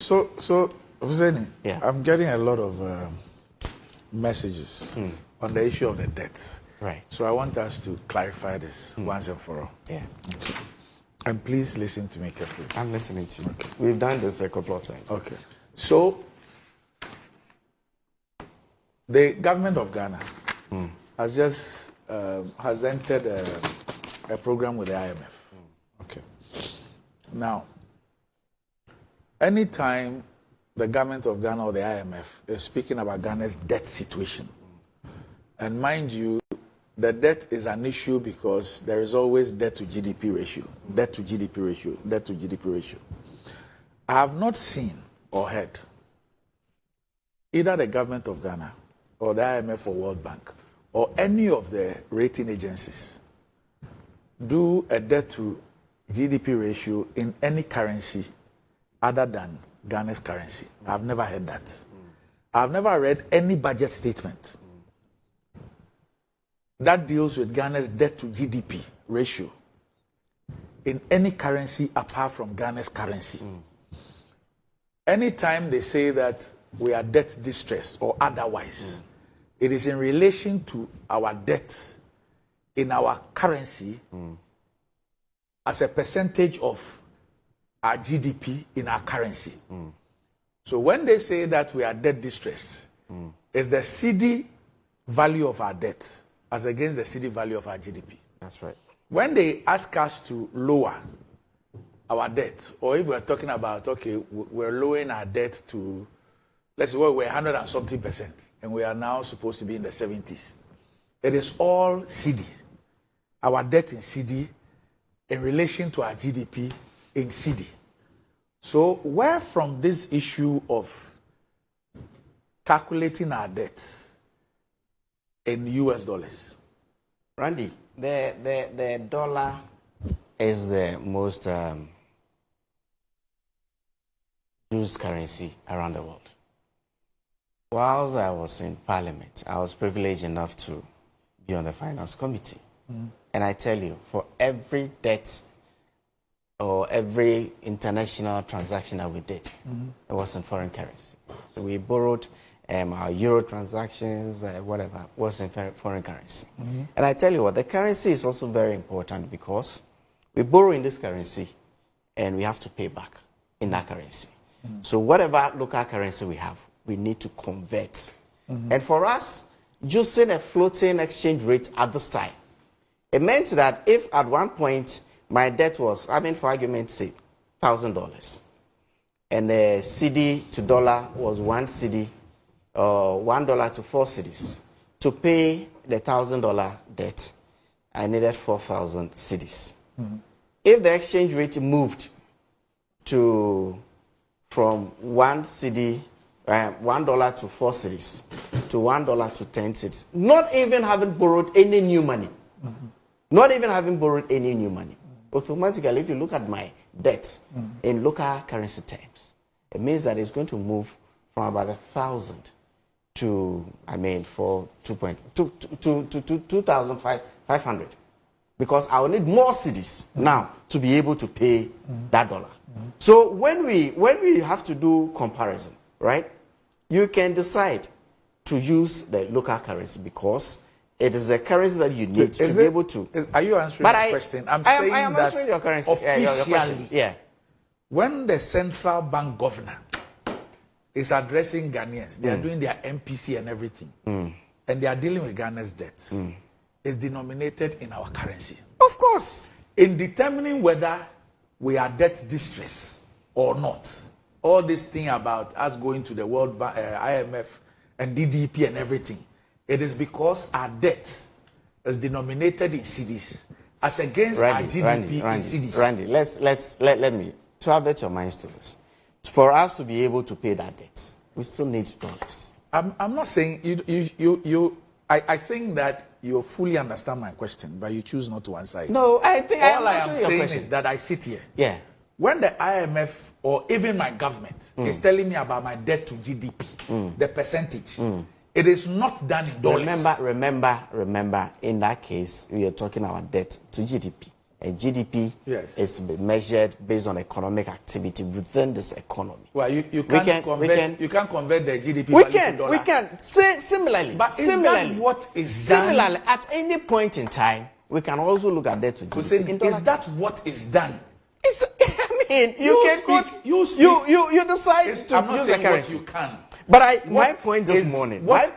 So, Fuseini, Yeah. I'm getting a lot of messages on the issue of the debts. Right. So I want us to clarify this once and for all. Yeah. And please listen to me carefully. I'm listening to you. Okay. We've done this a couple of times. Okay. So, the government of Ghana has just has entered a program with the IMF. Okay. Now, anytime the government of Ghana or the IMF is speaking about Ghana's debt situation, and mind you, the debt is an issue because there is always debt-to-GDP ratio, debt-to-GDP ratio, debt-to-GDP ratio. I have not seen or heard either the government of Ghana or the IMF or World Bank or any of the rating agencies do a debt-to-GDP ratio in any currency other than Ghana's currency. I've never heard that. I've never read any budget statement that deals with Ghana's debt-to-GDP ratio in any currency apart from Ghana's currency. Anytime they say that we are debt distressed or otherwise, it is in relation to our debt in our currency as a percentage of our GDP in our currency. So when they say that we are debt distressed, it's the CD value of our debt as against the CD value of our GDP. That's right. When they ask us to lower our debt, or if we're talking about, okay, we're lowering our debt to, let's say we're 100 and something %, and we are now supposed to be in the 70s. It is all CD. Our debt in CD in relation to our GDP in CD. So where from this issue of calculating our debt in US dollars? Randy, the dollar is the most used currency around the world. Whilst I was in Parliament, I was privileged enough to be on the Finance Committee. And I tell you, for every debt or every international transaction that we did, it was in foreign currency. So we borrowed our euro transactions, whatever, was in foreign currency. And I tell you what, the currency is also very important because we borrow in this currency and we have to pay back in that currency. So whatever local currency we have, we need to convert. And for us, using a floating exchange rate at this time, it meant that if at one point my debt was, for argument's sake, $1,000, and the CD to dollar was one CD, $1 to 4 cedis. To pay the $1,000 debt, I needed 4,000 cedis. If the exchange rate moved from one CD, $1 to 4 cedis, to $1 to 10 cedis, not even having borrowed any new money, automatically, if you look at my debt in local currency terms, it means that it's going to move from about 1,000 to, for 2,500. Because I will need more cedis now to be able to pay that dollar. So when we have to do comparison, right, you can decide to use the local currency because it is a currency that you need to be able to. Are you answering the question? I'm saying I am that answering your currency. officially, Yeah. When the central bank governor is addressing Ghanaians, they are doing their MPC and everything, and they are dealing with Ghana's debt. It's denominated in our currency. Of course. In determining whether we are debt distress or not, all this thing about us going to the World Bank, IMF, and DDP and everything, it is because our debt is denominated in cedis as against our GDP in cedis. Randy, let me to have your minds to this. For us to be able to pay that debt, we still need dollars. I'm not saying I think that you fully understand my question, but you choose not to answer it. No, I think all I am saying is that I sit here. Yeah. When the IMF or even my government is telling me about my debt to GDP, the percentage, it is not done in dollars. Remember, in that case, we are talking about debt to GDP. and GDP is measured based on economic activity within this economy. Well, you can't convert the GDP. We can. Similarly, but similarly, is that what is similarly, done? at any point in time, we can also look at debt-to-GDP. Is that what is done? I mean, you decide to use the currency. You can. But my point this morning. Whether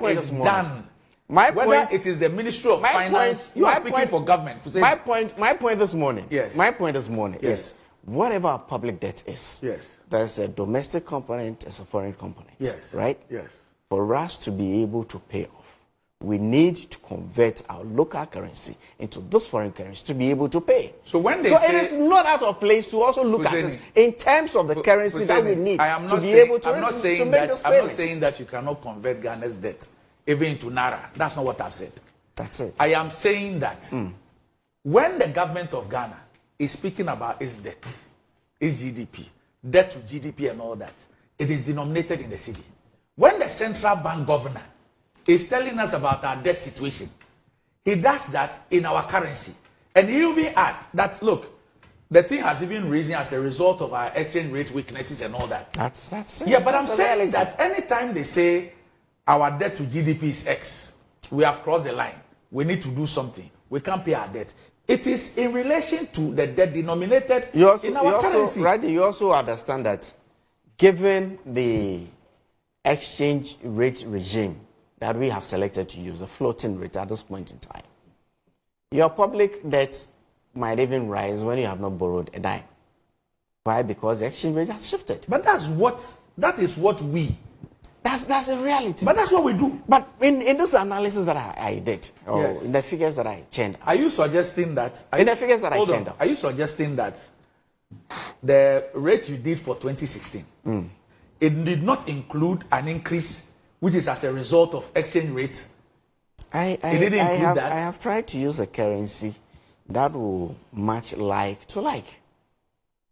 it is the Ministry of Finance, you are speaking for government. My point this morning. Yes. My point this morning is whatever our public debt is. Yes. There's a domestic component, there's a foreign component. Yes. Right. Yes. For us to be able to pay off, we need to convert our local currency into this foreign currency to be able to pay. So when it is not out of place to also look at it in terms of the currency that we need to be able to make this payment. I'm not saying that you cannot convert Ghana's debt even into Naira. That's not what I've said. That's it. I am saying that when the government of Ghana is speaking about its debt, its GDP, debt to GDP and all that, it is denominated in the city. When the central bank governor is telling us about our debt situation, he does that in our currency. And he even add that, look, the thing has even risen as a result of our exchange rate weaknesses and all that. That's it. Yeah, but I'm saying that anytime they say our debt to GDP is X, we have crossed the line, we need to do something, we can't pay our debt, it is in relation to the debt denominated in our currency. Right, you also understand that given the exchange rate regime that we have selected to use, a floating rate at this point in time, your public debt might even rise when you have not borrowed a dime. Why? Because the exchange rate has shifted. But that's a reality. But that's what we do. But in this analysis that I did, or in the figures that I churned out, are you suggesting that? In the figures that I churned out, are you suggesting that the rate you did for 2016, it did not include an increase which is as a result of exchange rate? I have tried to use a currency that will match like to like.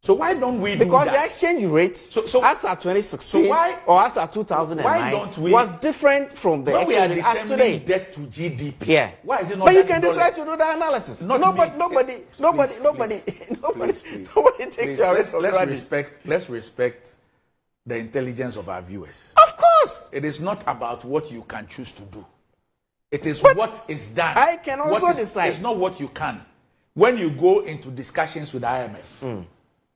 So why don't we do because that? The exchange rate as at 2016 or as at 2009 was different from the exchange rate as today. Debt to GDP. Yeah. Why is it not? But you can decide to do the analysis. Nobody takes your risk. Let's respect the intelligence of our viewers. Of course. It is not about what you can choose to do. It is what is done. I can also decide. It's not what you can. When you go into discussions with the IMF,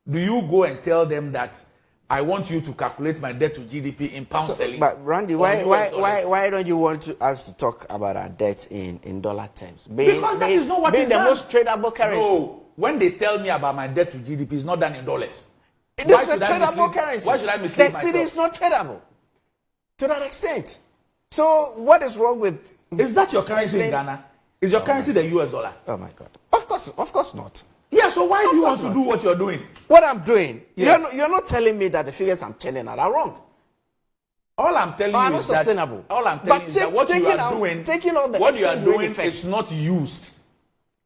do you go and tell them that I want you to calculate my debt to GDP in pound sterling? But Randy, why don't you want us to talk about our debt in dollar terms? Because that is not what is the most tradable currency. No, when they tell me about my debt to GDP, it's not done in dollars. It is a tradable currency. Why should I mislead myself? The city is not tradable to that extent. So what is wrong with? Is that your currency in Ghana? Is your currency the US dollar? Oh my God! Of course not. Yeah, so why do you want to do what you're doing? What I'm doing, you're not telling me that the figures I'm telling are wrong. All I'm telling you is that what you are doing is not used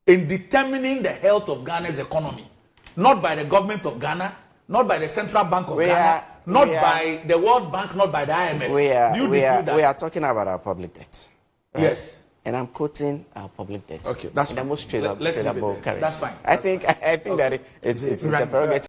in determining the health of Ghana's economy. Not by the government of Ghana, not by the Central Bank of Ghana, not by the World Bank, not by the IMF. We are talking about our public debt. Right? Yes. And I'm quoting our public debt. Okay, that's the most tradable currency. That's fine. I think that it's a prerogative